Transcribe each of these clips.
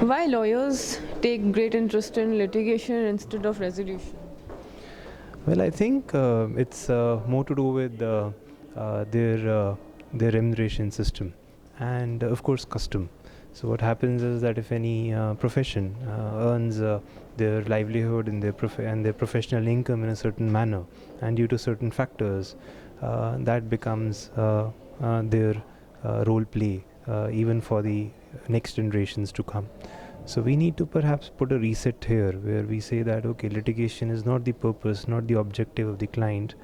Why lawyers take great interest in litigation instead of resolution? Well, I think it's more to do with their remuneration system and of course custom. So what happens is that if any profession earns their livelihood and their professional income in a certain manner, and due to certain factors, that becomes their role play even for the next generations to come. So we need to perhaps put a reset here where we say that okay, litigation is not the purpose, not the objective of the client,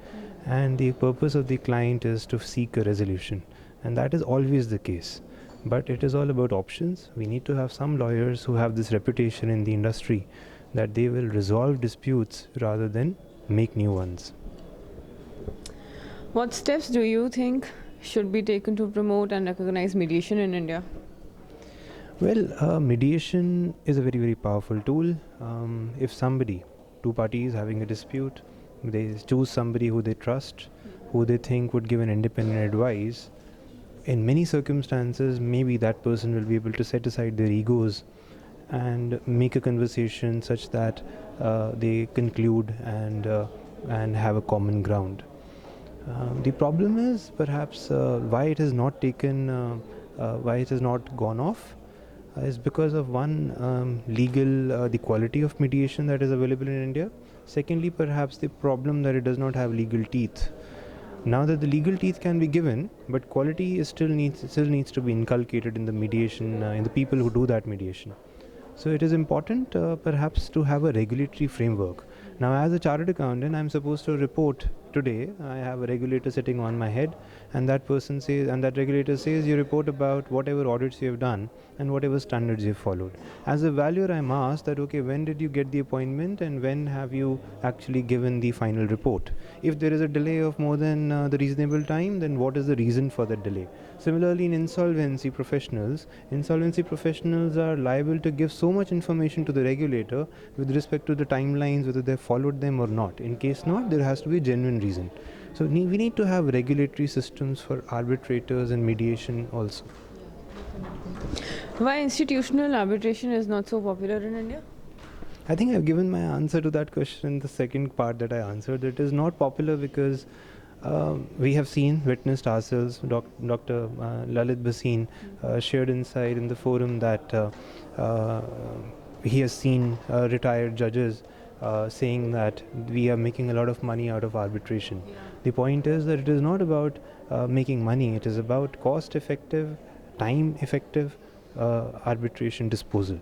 and the purpose of the client is to seek a resolution, and that is always the case. But it is all about options. We need to have some lawyers who have this reputation in the industry that they will resolve disputes rather than make new ones. What steps do you think should be taken to promote and recognize mediation in India? Well, mediation is a very, very powerful tool. If two parties having a dispute, they choose somebody who they trust, who they think would give an independent advice. In many circumstances, maybe that person will be able to set aside their egos and make a conversation such that they conclude and have a common ground. The problem is perhaps why it has not why it has not gone off is because of one, the quality of mediation that is available in India. Secondly, perhaps the problem that it does not have legal teeth. Now that the legal teeth can be given, but quality is still needs to be inculcated in the mediation, in the people who do that mediation. So it is important perhaps to have a regulatory framework. Now as a chartered accountant, I'm supposed to report today. I have a regulator sitting on my head, and that regulator says you report about whatever audits you have done and whatever standards you've followed. As a valuer, I'm asked that okay, when did you get the appointment and when have you actually given the final report? If there is a delay of more than the reasonable time, then what is the reason for that delay? Similarly, in insolvency professionals are liable to give so much information to the regulator with respect to the timelines, whether they followed them or not. In case not, there has to be a genuine reason. So we need to have regulatory systems for arbitrators and mediation also. Why institutional arbitration is not so popular in India? I think I've given my answer to that question in the second part that I answered. It is not popular because we have witnessed ourselves. Dr. Lalit Bhasin shared inside in the forum that he has seen retired judges saying that we are making a lot of money out of arbitration. Yeah. The point is that it is not about making money, it is about cost effective, time effective arbitration disposal.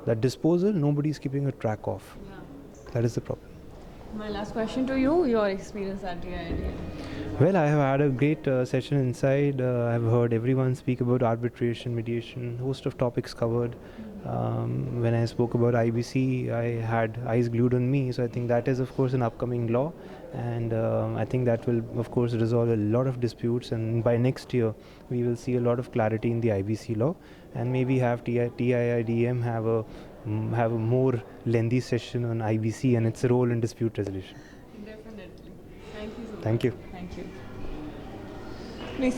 That disposal, nobody is keeping a track of. Yeah. That is the problem. My last question to you, your experience at AAA. Well, I have had a great session inside. I've heard everyone speak about arbitration, mediation, host of topics covered. When I spoke about IBC, I had eyes glued on me. So I think that is, of course, an upcoming law. And I think that will, of course, resolve a lot of disputes. And by next year, we will see a lot of clarity in the IBC law. And maybe have TIIDM have a more lengthy session on IBC and its role in dispute resolution. Definitely. Thank you so much. Thank you. Thank you. Please